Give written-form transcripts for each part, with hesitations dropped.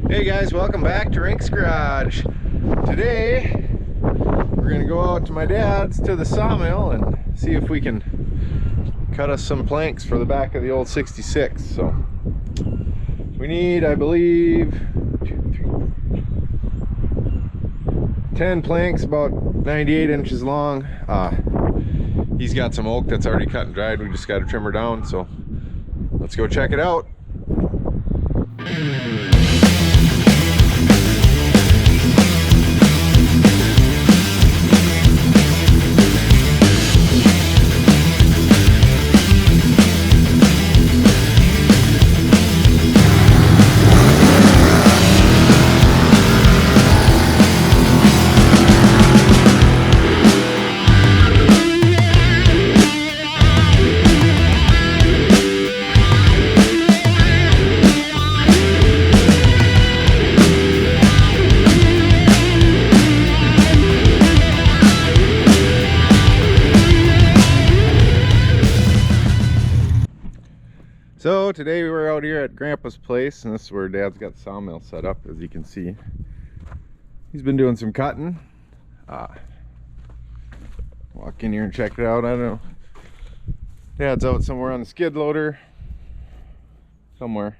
Hey guys, welcome back to Rink's Garage. Today we're gonna go out to my dad's to the sawmill and see if we can cut us some planks for the back of the old 66. So we need, I believe, 10 planks about 98 inches long. He's got some oak that's already cut and dried. We just got to trim her down, so let's go check it out. So today we were out here at Grandpa's place, and this is where Dad's got the sawmill set up, as you can see. He's been doing some cutting. Walk in here and check it out. I don't know. Dad's out somewhere on the skid loader. Somewhere.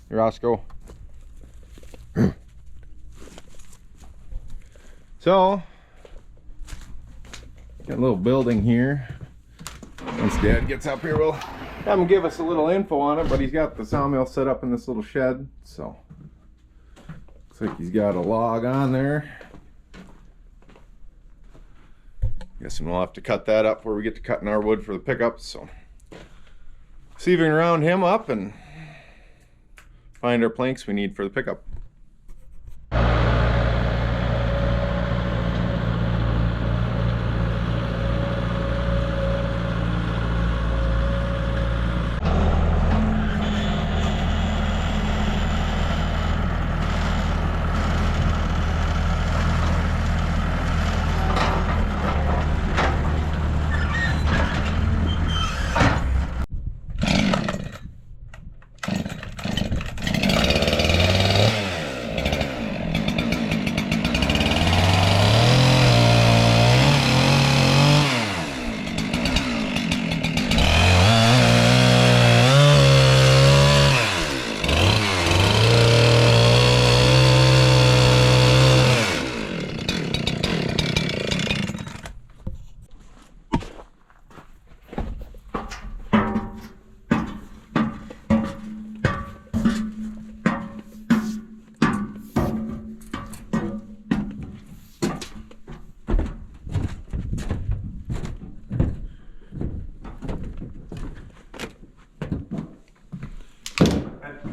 Here, Roscoe. So, got a little building here. Once Dad gets up here, we'll have him give us a little info on it, but he's got the sawmill set up in this little shed, so looks like he's got a log on there. Guessing we'll have to cut that up where we get to cutting our wood for the pickups. So see if we can round him up and find our planks we need for the pickup.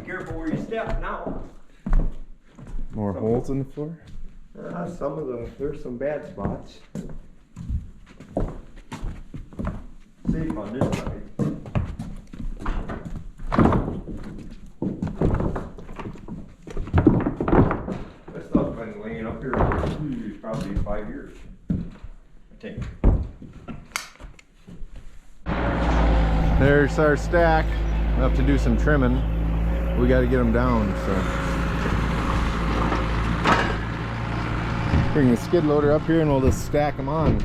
Careful where you step now. More holes in the floor? Some of them, there's some bad spots. Safe on this side. This stuff's been laying up here for probably 5 years, I think. There's our stack. We'll have to do some trimming. We got to get them down, so bring the skid loader up here and we'll just stack them on.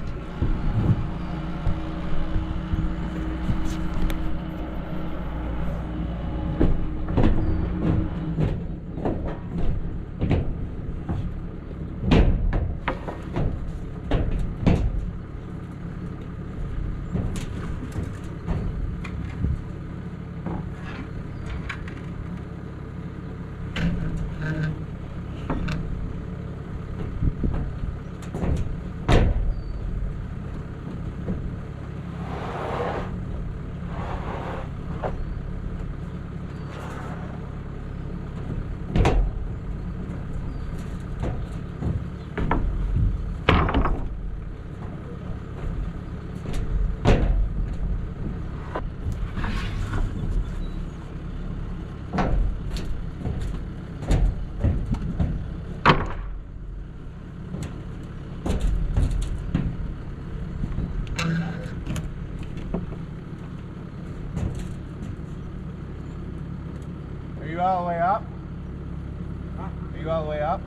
view all the way up.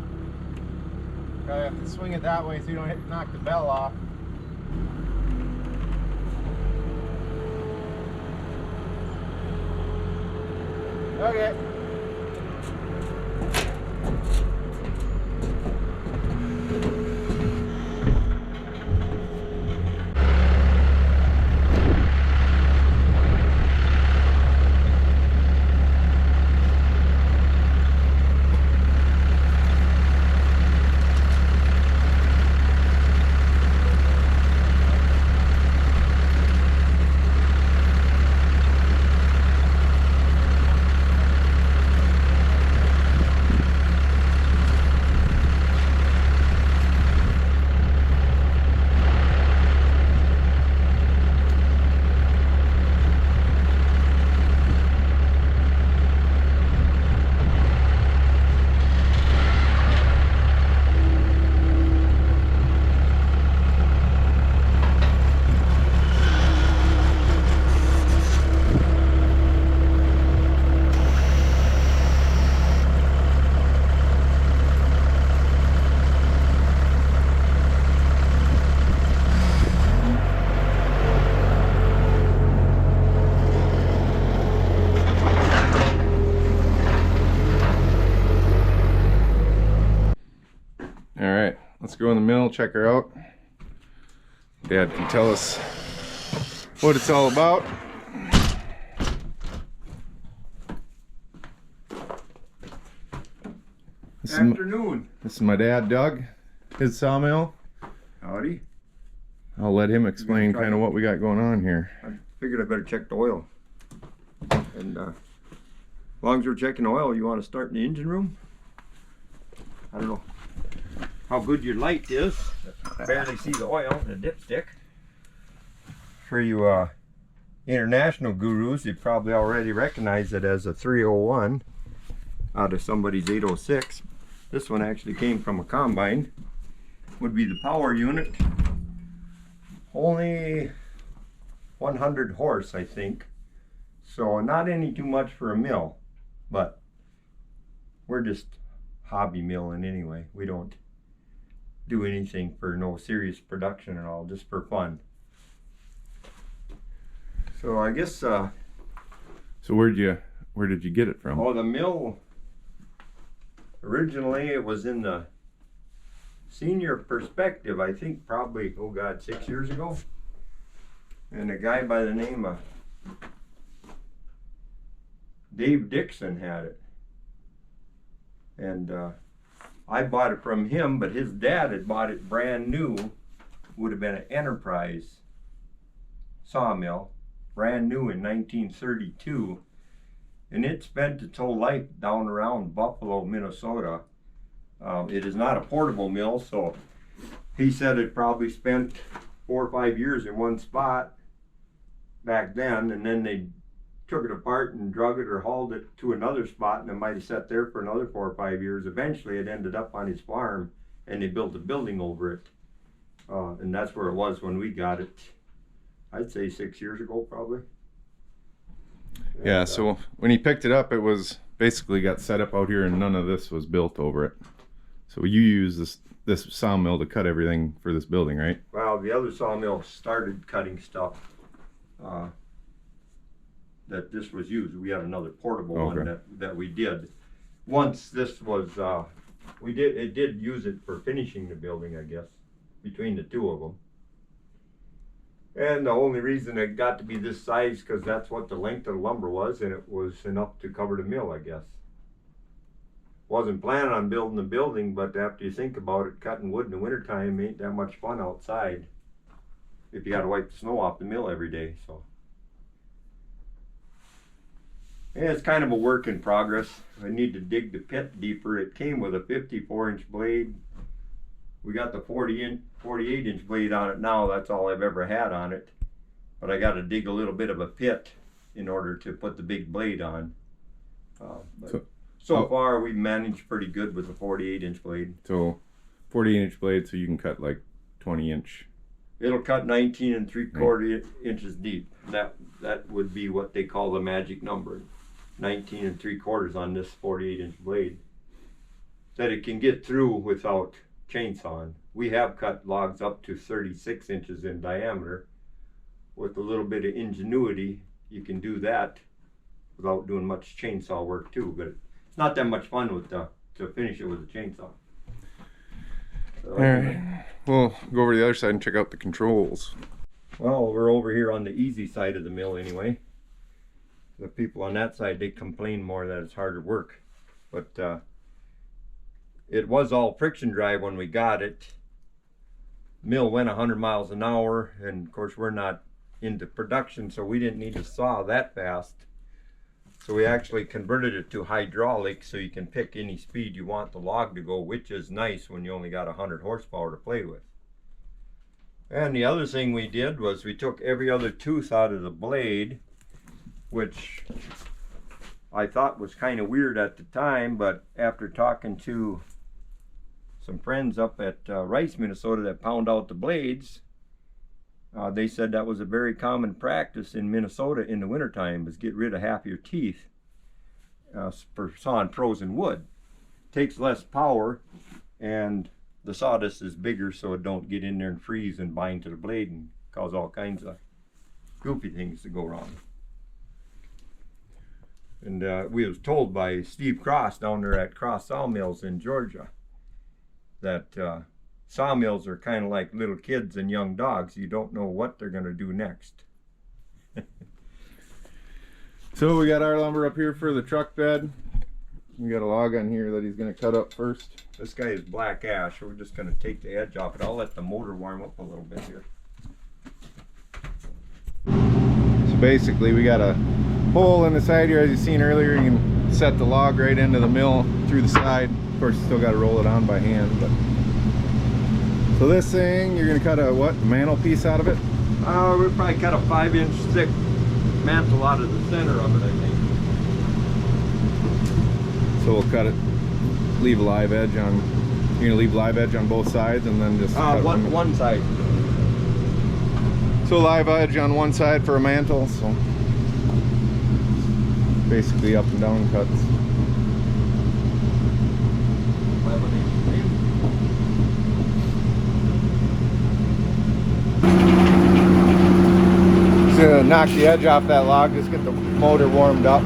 Probably have to swing it that way so you don't knock the bell off. Okay. Let's go in the mill, check her out. Dad can tell us what it's all about. Afternoon. This is my dad, Doug. His sawmill. Howdy. I'll let him explain kind of what we got going on here. I figured I better check the oil. And as long as we're checking oil, you want to start in the engine room? I don't know how good your light is. I barely see the oil in the dipstick. For you international gurus, you probably already recognize it as a 301 out of somebody's 806. This one actually came from a combine. Would be the power unit. Only 100 horse, I think. So not any too much for a mill, but we're just hobby milling anyway. We don't do anything for no serious production at all, just for fun. So I guess so where did you get it from? Oh, the mill, originally it was in the Senior Perspective, I think probably, oh God, 6 years ago. And a guy by the name of Dave Dixon had it. And I bought it from him, but his dad had bought it brand new. Would have been an Enterprise sawmill, brand new in 1932. And it spent its whole life down around Buffalo, Minnesota. It is not a portable mill, so he said it probably spent 4 or 5 years in one spot back then, and then they took it apart and drug it or hauled it to another spot, and it might have sat there for another 4 or 5 years. Eventually it ended up on his farm, and they built a building over it. And that's where it was when we got it. I'd say 6 years ago probably. Yeah, so when he picked it up, it was basically got set up out here and none of this was built over it. So you use this sawmill to cut everything for this building, right? Well, the other sawmill started cutting stuff that this was used. We had another portable one that we did. Once this was, it did use it for finishing the building, I guess, between the two of them. And the only reason it got to be this size, because that's what the length of the lumber was, and it was enough to cover the mill, I guess. Wasn't planning on building the building, but after you think about it, cutting wood in the wintertime ain't that much fun outside if you got to wipe the snow off the mill every day. So yeah, it's kind of a work in progress. I need to dig the pit deeper. It came with a 54-inch blade. We got the 48-inch blade on it now. That's all I've ever had on it. But I got to dig a little bit of a pit in order to put the big blade on. So far, we've managed pretty good with the 48-inch blade. So 48-inch blade, so you can cut like 20-inch. It'll cut 19 3/4 inches deep. That would be what they call the magic number. 19 3/4 on this 48-inch blade. that it can get through without chainsawing. We have cut logs up to 36 inches in diameter. With a little bit of ingenuity, you can do that without doing much chainsaw work too, but it's not that much fun with to finish it with a chainsaw. So, all right, we'll go over to the other side and check out the controls. well, we're over here on the easy side of the mill anyway. The people on that side, they complain more that it's harder work, but it was all friction drive when we got it. Mill went 100 miles an hour, and of course we're not into production, so we didn't need to saw that fast. So we actually converted it to hydraulic, so you can pick any speed you want the log to go, which is nice when you only got 100 horsepower to play with. And the other thing we did was we took every other tooth out of the blade, which I thought was kind of weird at the time, but after talking to some friends up at Rice, Minnesota that pound out the blades, they said that was a very common practice in Minnesota in the wintertime, was get rid of half your teeth for sawing frozen wood. Takes less power, and the sawdust is bigger, so it don't get in there and freeze and bind to the blade and cause all kinds of goofy things to go wrong. And we was told by Steve Cross down there at Cross Sawmills in Georgia that sawmills are kind of like little kids and young dogs. You don't know what they're going to do next. So we got our lumber up here for the truck bed. We got a log on here that he's going to cut up first. This guy is black ash. We're just going to take the edge off it. I'll let the motor warm up a little bit here. So basically we got a hole in the side here, as you seen earlier. You can set the log right into the mill through the side. Of course, you still got to roll it on by hand. But so this thing, you're going to cut a what? A mantle piece out of it? We'll probably cut a 5-inch thick mantle out of the center of it, I think. So we'll cut it, leave a live edge on. You're gonna leave live edge on both sides, and then just cut one side. So live edge on one side for a mantle. So basically up and down cuts. Just gonna knock the edge off that log. Just get the motor warmed up.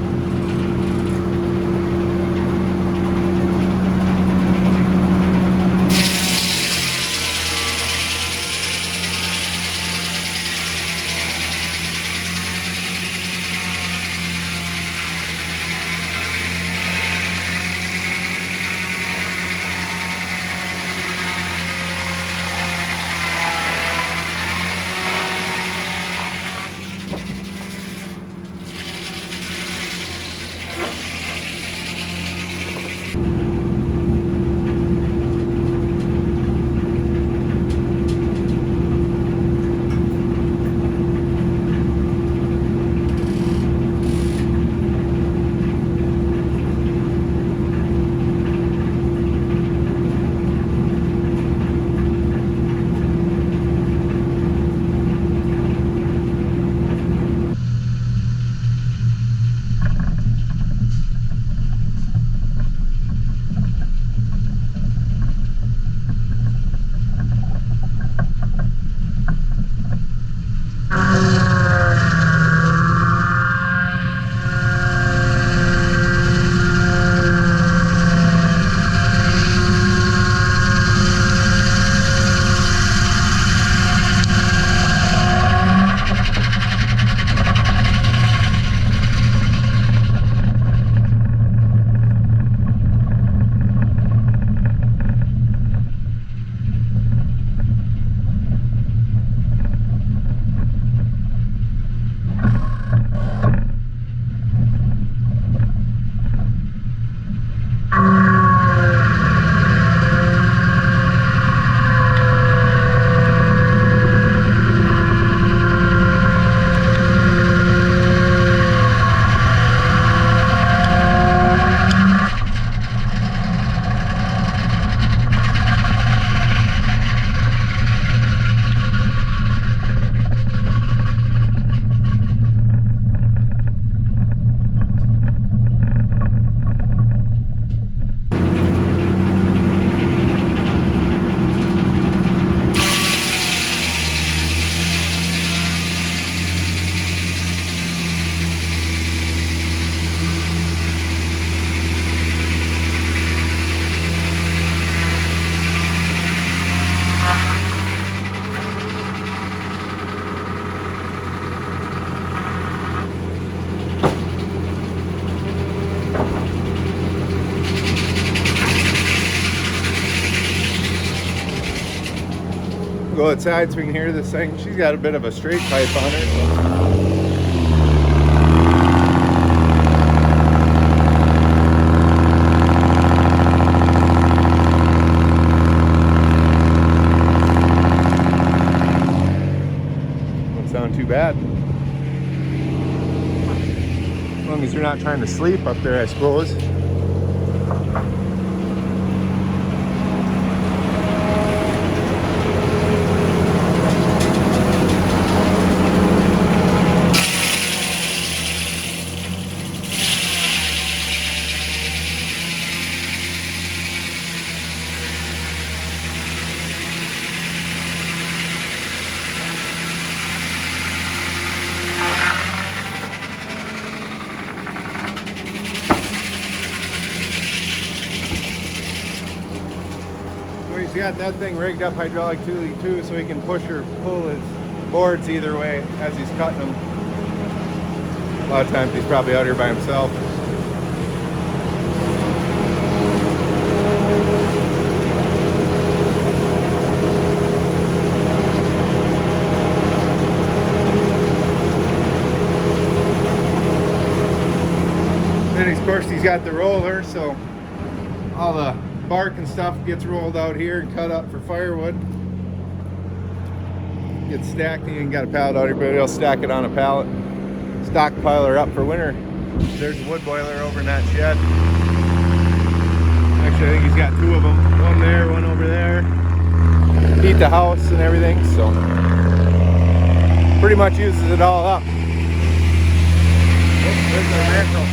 Go outside so we can hear this thing. She's got a bit of a straight pipe on her. Don't sound too bad. As long as you're not trying to sleep up there, I suppose. He's got that thing rigged up hydraulically too, so he can push or pull his boards either way as he's cutting them. A lot of times he's probably out here by himself. Then of course he's got the roller, so all the bark and stuff gets rolled out here and cut up for firewood. Gets stacked, and you got a pallet out here, but he'll stack it on a pallet, stockpile her up for winter. There's a wood boiler over in that shed. Actually, I think he's got two of them. One there, one over there. Heat the house and everything, so pretty much uses it all up. Oh, there's our mackerel.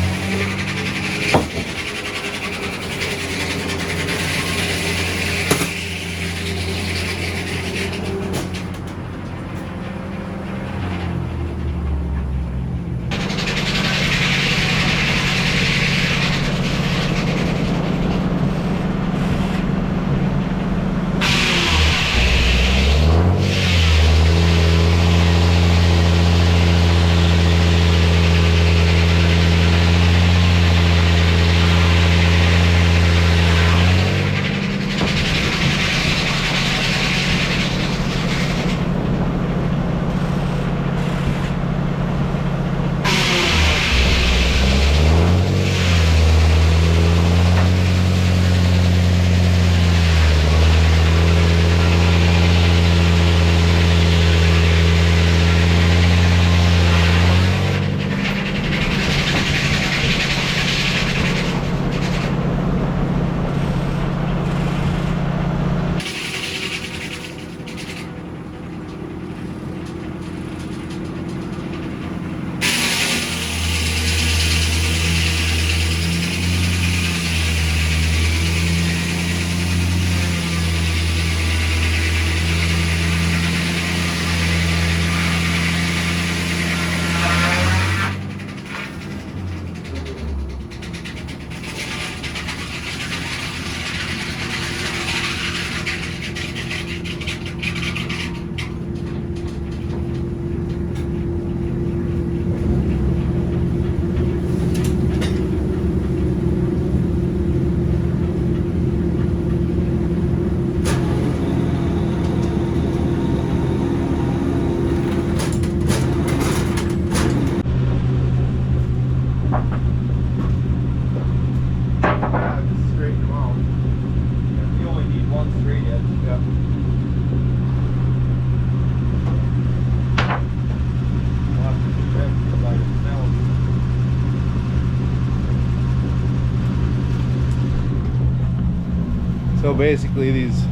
So basically these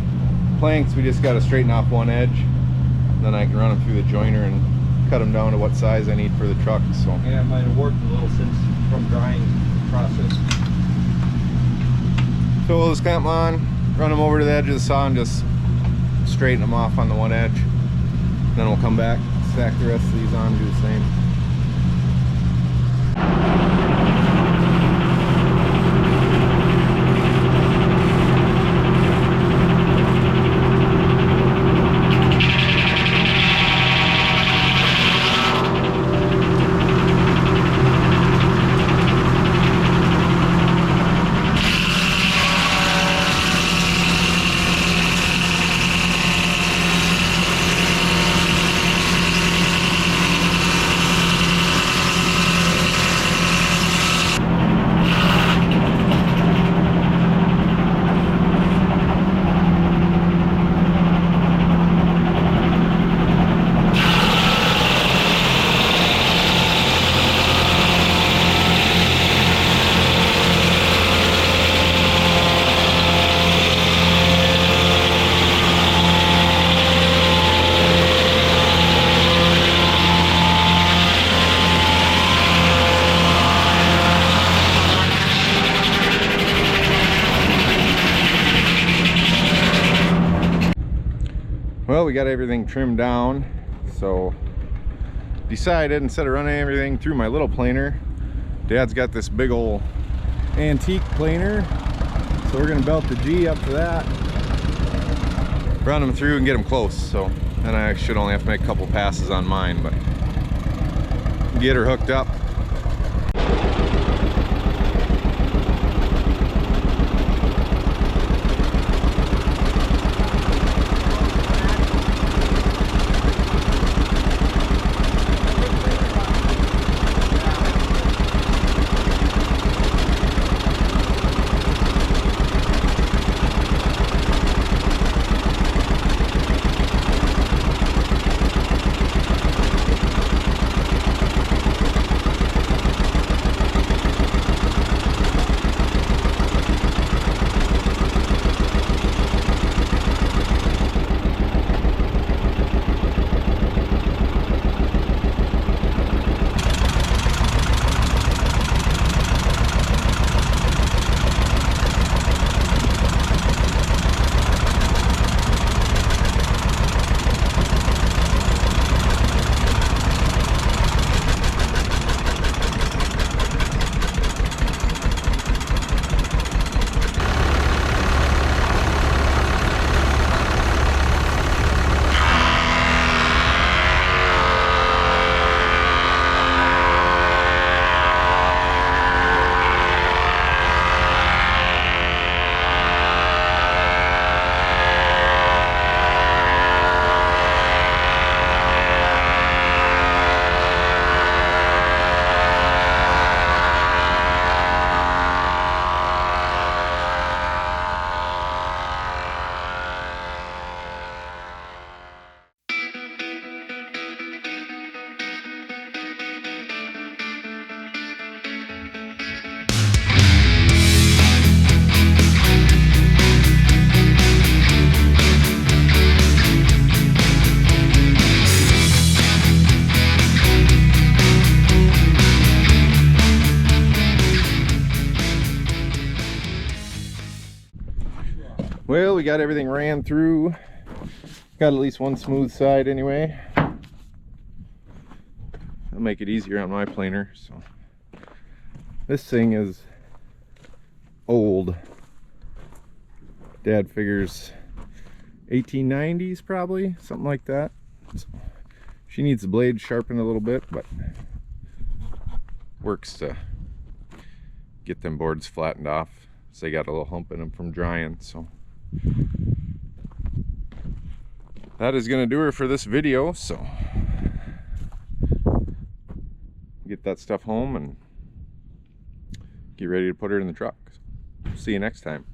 planks, we just got to straighten off one edge, then I can run them through the joiner and cut them down to what size I need for the truck. So yeah, it might have worked a little since from drying process. So we'll just clamp them on, run them over to the edge of the saw and just straighten them off on the one edge. Then we'll come back, stack the rest of these on, do the same. Well, we got everything trimmed down, so decided instead of running everything through my little planer, Dad's got this big old antique planer, so we're gonna belt the G up to that, run them through and get them close. So then I should only have to make a couple passes on mine, but get her hooked up. Well, we got everything ran through. Got at least one smooth side anyway. That'll make it easier on my planer. So this thing is old. Dad figures 1890s probably, something like that. So she needs the blade sharpened a little bit, but works to get them boards flattened off. So they got a little hump in them from drying. So that is going to do her for this video. So get that stuff home and get ready to put her in the truck. See you next time.